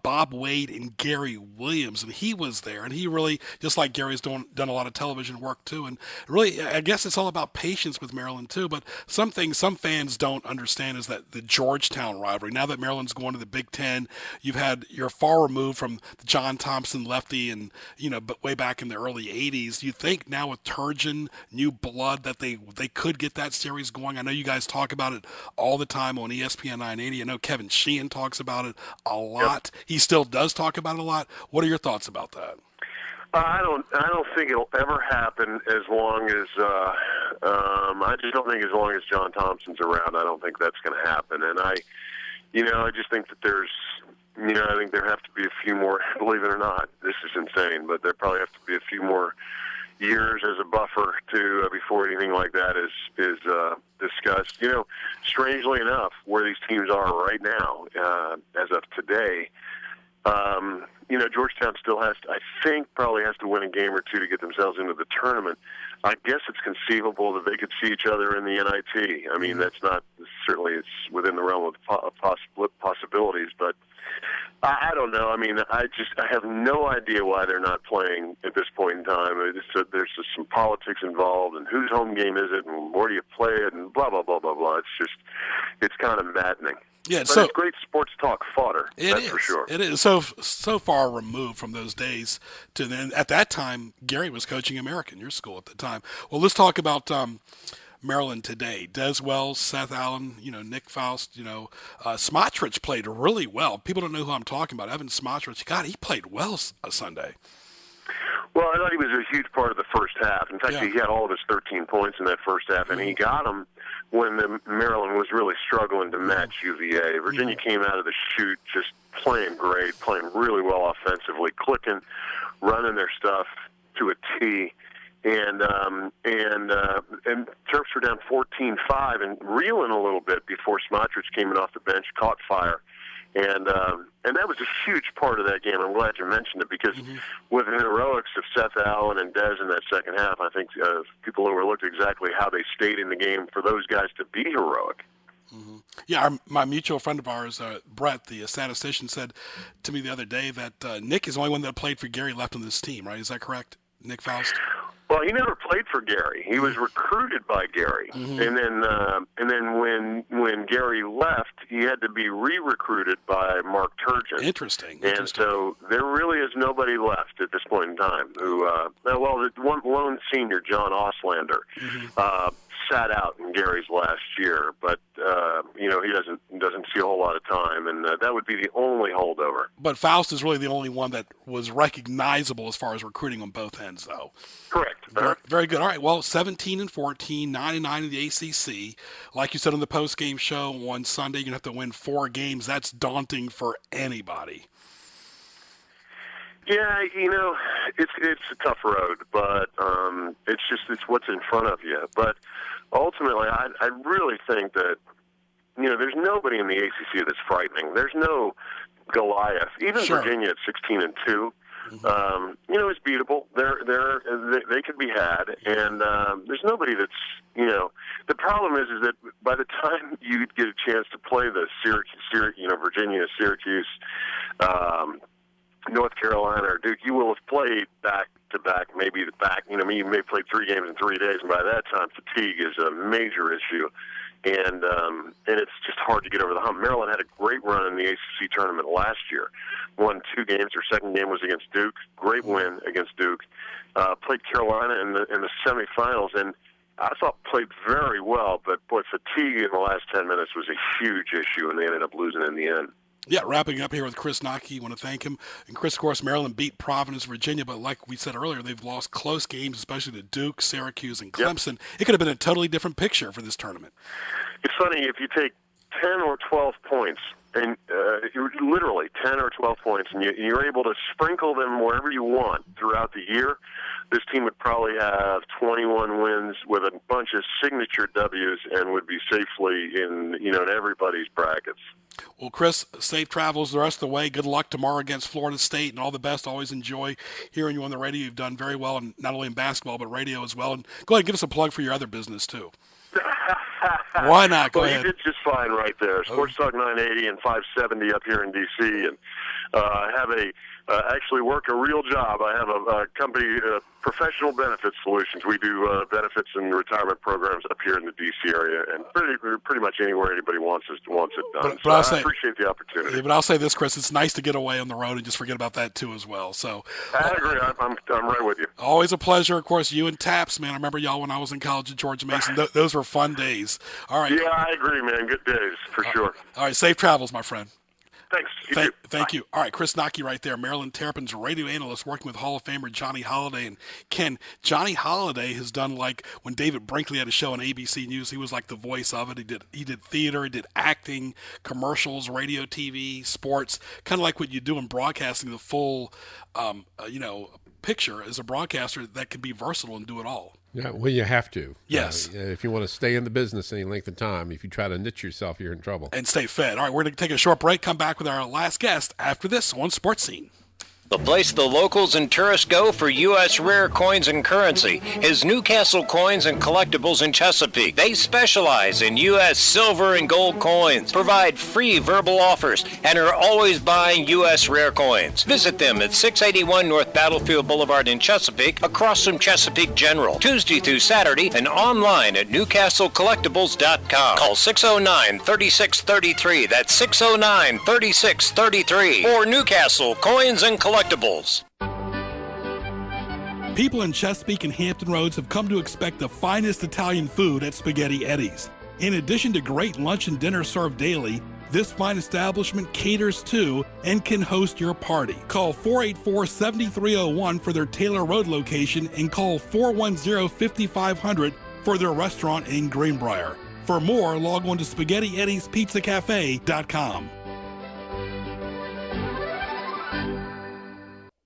Bob Wade, and Gary Williams, and he was there, and he really, just like Gary's done a lot of television work too, and really, I guess it's all about patience with Maryland too, but some fans don't understand is that the Georgetown rivalry, now that Maryland's going to the Big Ten, you're far removed from the John Thompson Lefty, and, but way back in the early 80s, you think now with Turgeon, new blood, that they could get that series going. I know you guys talk about it all the time on ESPN 980. I know Kevin Sheehan talks about it a lot. He still does talk about it a lot. What are your thoughts about that?
I don't think it'll ever happen as long as I just don't think as long as John Thompson's around. I don't think that's going to happen. And I just think that there's I think there have to be a few more. Believe it or not, this is insane, but there probably have to be a few more years as a buffer to before anything like that is discussed. Strangely enough, where these teams are right now, as of today, Georgetown still probably has to win a game or two to get themselves into the tournament. I guess it's conceivable that they could see each other in the NIT. I mean, that's not certainly it's within the realm of possibilities, but I don't know. I mean, I have no idea why they're not playing at this point in time. There's just some politics involved, and whose home game is it, and where do you play it, and blah blah blah blah blah. It's kind of maddening.
Yeah,
but it's great sports talk fodder. That's for sure.
It is so far removed from those days. To then, at that time, Gary was coaching American, your school at the time. Well, let's talk about Maryland today. Des Wells, Seth Allen, Nick Faust, Smotrich played really well. People don't know who I'm talking about. Evan Smotrich, God, he played well Sunday.
Well, I thought he was a huge part of the first half. In fact, he had all of his 13 points in that first half, and he got them when Maryland was really struggling to match UVA. Virginia came out of the chute just playing great, playing really well offensively, clicking, running their stuff to a T. And Terps were down 14-5 and reeling a little bit before Smotrich came in off the bench, caught fire. And that was a huge part of that game. I'm glad you mentioned it because with the heroics of Seth Allen and Des in that second half, I think people overlooked exactly how they stayed in the game for those guys to be heroic.
Yeah, my mutual friend of ours, Brett, the statistician, said to me the other day that Nick is the only one that played for Gary left on this team, right? Is that correct, Nick Faust?
Well, he never played for Gary. He was recruited by Gary, and then when Gary left, he had to be re-recruited by Mark Turgeon.
Interesting.
And so there really is nobody left at this point in time. Who, one senior, John Auslander, sat out in Gary's last year, but he doesn't see a whole lot of time, and that would be the only holdover.
But Faust is really the only one that was recognizable as far as recruiting on both ends, though.
Correct.
Very good. All right. Well, 17-14, 9-9 in the ACC. Like you said on the post-game show on Sunday, you're gonna have to win 4 games. That's daunting for anybody.
Yeah, it's a tough road, but it's what's in front of you. But ultimately, I really think that there's nobody in the ACC that's frightening. There's no Goliath. Even Virginia at 16-2, is beatable. They could be had, and there's nobody that's The problem is that by the time you get a chance to play the Virginia, Syracuse, North Carolina, or Duke, you will have played back-to-back, you may have played 3 games in 3 days, and by that time, fatigue is a major issue. and it's just hard to get over the hump. Maryland had a great run in the ACC tournament last year. Won 2 games. Their second game was against Duke. Great win against Duke. Played Carolina in the semifinals, and I thought played very well, but boy, fatigue in the last 10 minutes was a huge issue, and they ended up losing in the end.
Yeah, wrapping up here with Chris Nockey. Want to thank him. And Chris, of course, Maryland beat Providence, Virginia, but like we said earlier, they've lost close games, especially to Duke, Syracuse, and Clemson. Yep. It could have been a totally different picture for this tournament.
It's funny, if you take 10 or 12 points, and literally 10 or 12 points, and you're able to sprinkle them wherever you want throughout the year, this team would probably have 21 wins with a bunch of signature W's and would be safely in everybody's brackets.
Well, Chris, safe travels the rest of the way. Good luck tomorrow against Florida State, and all the best. Always enjoy hearing you on the radio. You've done very well, and not only in basketball, but radio as well. And go ahead and give us a plug for your other business, too. Why not? Go ahead.
You did just fine right there. Sports Talk 980 and 570 up here in D.C., and I have actually work a real job. I have a company, Professional Benefits Solutions. We do benefits and retirement programs up here in the D.C. area, and pretty much anywhere anybody wants it done. But I appreciate the opportunity.
But I'll say this, Chris, it's nice to get away on the road and just forget about that, too, as well. So
I agree. I'm right with you.
Always a pleasure. Of course, you and Taps, man. I remember y'all when I was in college at George Mason. Those were fun days. All right.
Yeah, I agree, man. Good days, for sure.
All right. Safe travels, my friend.
Thanks.
Thank you. All right, Chris Nockey right there, Maryland Terrapins radio analyst working with Hall of Famer Johnny Holiday. And Ken, Johnny Holiday has done like when David Brinkley had a show on ABC News, he was like the voice of it. He did theater, he did acting, commercials, radio, TV, sports, kind of like what you do in broadcasting, the full, picture as a broadcaster that can be versatile and do it all.
Yeah, well, you have to.
Yes.
If you want to stay in the business any length of time, if you try to niche yourself, you're in trouble.
And stay fed. All right, we're going to take a short break, come back with our last guest after this on Sports Scene.
The place the locals and tourists go for U.S. rare coins and currency is Newcastle Coins and Collectibles in Chesapeake. They specialize in U.S. silver and gold coins, provide free verbal offers, and are always buying U.S. rare coins. Visit them at 681 North Battlefield Boulevard in Chesapeake, across from Chesapeake General, Tuesday through Saturday, and online at NewcastleCollectibles.com. Call 609-3633. That's 609-3633. For Newcastle Coins and Collectibles.
People in Chesapeake and Hampton Roads have come to expect the finest Italian food at Spaghetti Eddie's. In addition to great lunch and dinner served daily, this fine establishment caters to and can host your party. Call 484-7301 for their Taylor Road location and call 410-5500 for their restaurant in Greenbrier. For more, log on to SpaghettiEddiesPizzaCafe.com.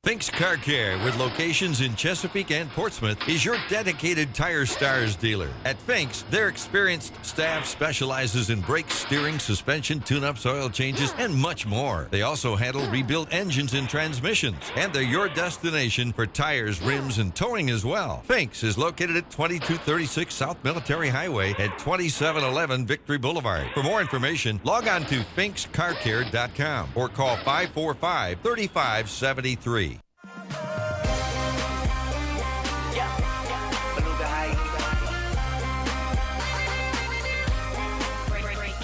Fink's Car Care, with locations in Chesapeake and Portsmouth, is your dedicated Tire Stars dealer. At Fink's, their experienced staff specializes in brakes, steering, suspension, tune-ups, oil changes, and much more. They also handle rebuilt engines and transmissions, and they're your destination for tires, rims, and towing as well. Fink's is located at 2236 South Military Highway at 2711 Victory Boulevard. For more information, log on to finkscarcare.com or call 545-3573.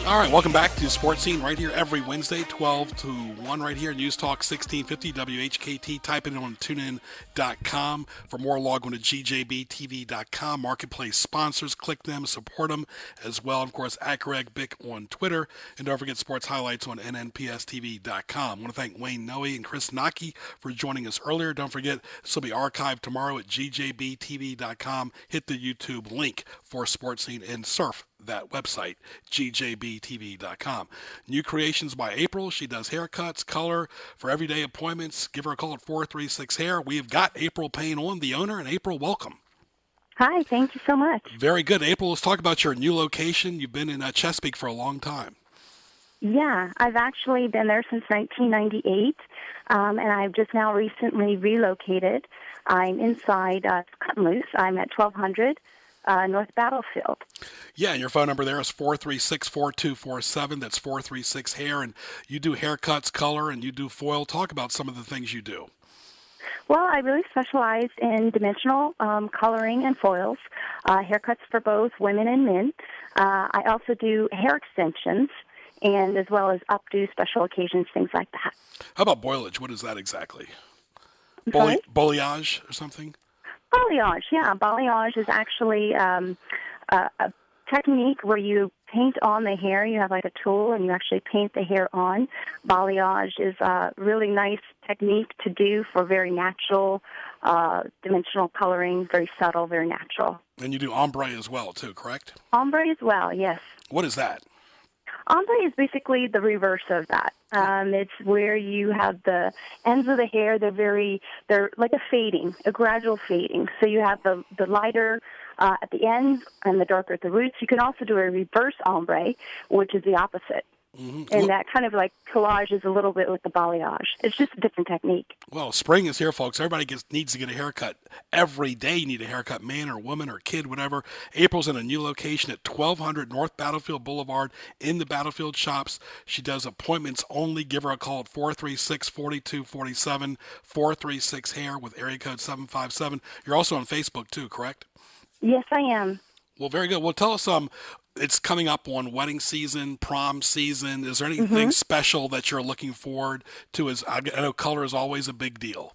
All right, welcome back to Sports Scene right here every Wednesday, 12 to 1 right here, News Talk 1650 WHKT. Type it in on tunein.com. For more, log on to gjbtv.com. Marketplace sponsors, click them, support them as well. Of course, Acreg Bick on Twitter. And don't forget sports highlights on nnpstv.com. I want to thank Wayne Noe and Chris Nockey for joining us earlier. Don't forget, this will be archived tomorrow at gjbtv.com. Hit the YouTube link for Sports Scene and surf that website, gjbtv.com. New creations by April. She does haircuts, color for everyday appointments. Give her a call at 436-HAIR. We have got April Payne on, the owner, and April, welcome.
Hi, thank you so much.
Very good. April, let's talk about your new location. You've been in Chesapeake for a long time.
Yeah, I've actually been there since 1998, and I've just now recently relocated. I'm inside Cut and Loose. I'm at 1200 North Battlefield.
Yeah, and your phone number there is 436-4247. That's 436-HAIR, and you do haircuts, color, and you do foil. Talk about some of the things you do.
Well, I really specialize in dimensional coloring and foils, haircuts for both women and men. I also do hair extensions, and as well as updo special occasions, things like that.
How about boilage? What is that exactly?
Sorry?
Balayage or something?
Balayage, yeah. Balayage is actually a technique where you paint on the hair. You have like a tool and you actually paint the hair on. Balayage is a really nice technique to do for very natural dimensional coloring, very subtle, very natural.
And you do ombre as well, too, correct?
Ombre as well, yes.
What is that?
Ombre is basically the reverse of that. It's where you have the ends of the hair, they're like a fading, a gradual fading. So you have the lighter at the ends and the darker at the roots. You can also do a reverse ombre, which is the opposite. Mm-hmm. And that kind of like collages a little bit with the balayage. It's just a different technique.
Well, spring is here, folks. Everybody needs to get a haircut. Every day you need a haircut, man or woman or kid, whatever. April's in a new location at 1200 North Battlefield Boulevard in the Battlefield Shops. She does appointments only. Give her a call at 436-4247, 436-HAIR with area code 757. You're also on Facebook too, correct?
Yes, I am.
Well, very good. Well, tell us it's coming up on wedding season, prom season. Is there anything special that you're looking forward to? I know color is always a big deal.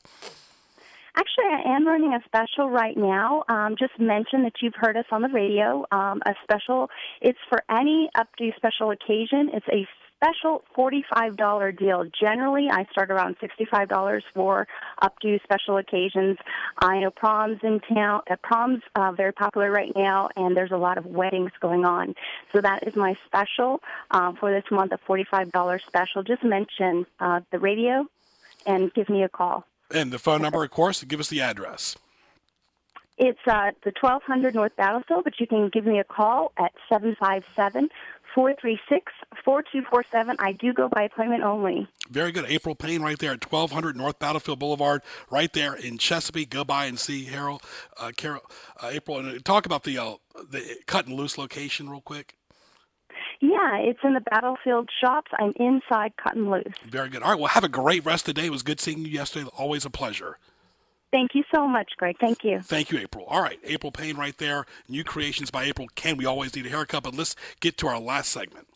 Actually, I am running a special right now. Just mention that you've heard us on the radio. A special, it's for any updo special occasion. It's a special $45 deal. Generally, I start around $65 for updo special occasions. I know proms in town. Proms very popular right now, and there's a lot of weddings going on. So that is my special for this month, a $45 special. Just mention the radio and give me a call.
And the phone number, of course, and give us the address.
It's the 1200 North Battlefield, but you can give me a call at 757-436-4247. I do go by appointment only.
Very good. April Payne right there at 1200 North Battlefield Boulevard, right there in Chesapeake. Go by and see April, and talk about the Cut and Loose location real quick.
Yeah, it's in the Battlefield Shops. I'm inside Cut and Loose.
Very good. All right, well, have a great rest of the day. It was good seeing you yesterday. Always a pleasure.
Thank you so much, Greg. Thank you.
Thank you, April. All right, April Payne right there. New creations by April. We always need a haircut, but let's get to our last segment.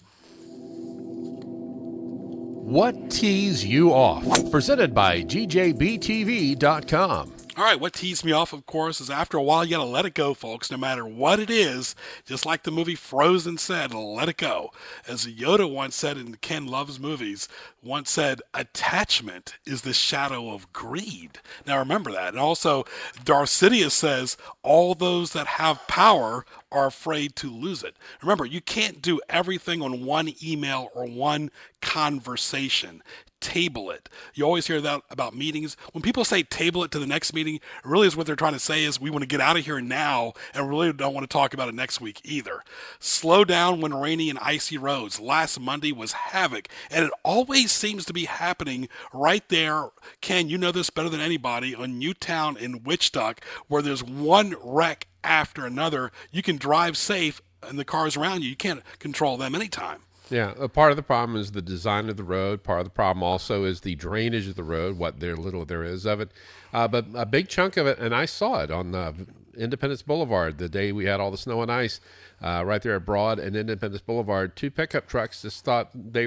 What tees you off? Presented by GJBTV.com.
All right, what teased me off, of course, is after a while you got to let it go, folks, no matter what it is. Just like the movie Frozen said, let it go. As Yoda once said in Ken Love's movies, once said, attachment is the shadow of greed. Now remember that. And also, Darth Sidious says, all those that have power are afraid to lose it. Remember, you can't do everything on one email or one conversation. Table it. You always hear that about meetings. When people say table it to the next meeting, really is what they're trying to say is we want to get out of here now and really don't want to talk about it next week either. Slow down when rainy and icy roads. Last Monday was havoc, and it always seems to be happening right there. Ken, you know this better than anybody, on Newtown in Wichita, where there's one wreck after another. You can drive safe and the cars around you. You can't control them anytime.
Yeah, part of the problem is the design of the road. Part of the problem also is the drainage of the road, what little there is of it. But a big chunk of it, and I saw it on Independence Boulevard the day we had all the snow and ice right there at Broad and Independence Boulevard. Two pickup trucks just thought they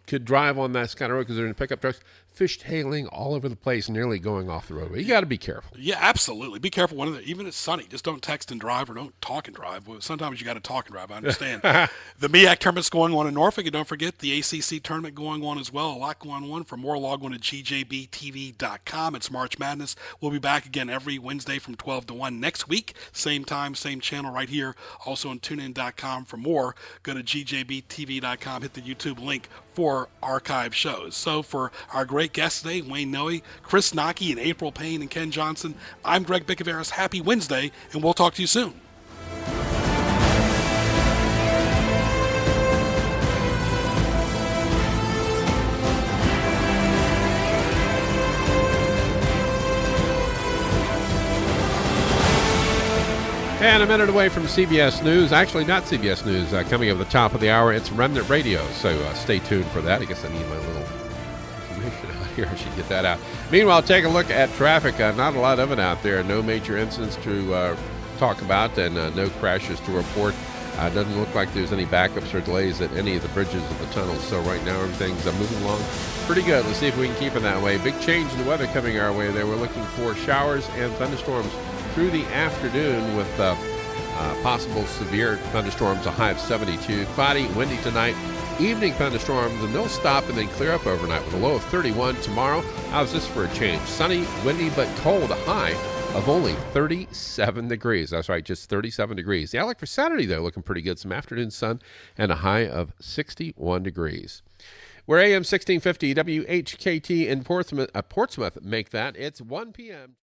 could drive on that kind of road because they're in pickup trucks, fishtailing all over the place, nearly going off the roadway. You got to be careful.
Yeah, absolutely. Be careful. Even if it's sunny, just don't text and drive or don't talk and drive. Well, sometimes you got to talk and drive. I understand. The MEAC tournament's going on in Norfolk, and don't forget the ACC tournament going on as well. A lot going on. For more, log on to GJBTV.com. It's March Madness. We'll be back again every Wednesday from 12 to 1 next week. Same time, same channel right here. Also on TuneIn.com. For more, go to GJBTV.com. Hit the YouTube link for archive shows. So for our great guests today, Wayne Noe, Chris Naki, and April Payne, and Ken Johnson, I'm Greg Bickaveras. Happy Wednesday, and we'll talk to you soon.
And a minute away from CBS News, actually not CBS News, coming up at the top of the hour, it's Remnant Radio, so stay tuned for that. I guess I need my little information out here. I should get that out. Meanwhile, take a look at traffic. Not a lot of it out there. No major incidents to talk about and no crashes to report. Doesn't look like there's any backups or delays at any of the bridges of the tunnels. So right now everything's moving along pretty good. Let's see if we can keep it that way. Big change in the weather coming our way there. We're looking for showers and thunderstorms through the afternoon with possible severe thunderstorms, a high of 72. Cloudy, windy tonight. Evening thunderstorms, and they'll stop and then clear up overnight with a low of 31 tomorrow. How's this for a change? Sunny, windy, but cold, a high of only 37 degrees. That's right, just 37 degrees. The outlook for Saturday, though, looking pretty good. Some afternoon sun and a high of 61 degrees. We're AM 1650 WHKT in Portsmouth make that. It's 1 p.m.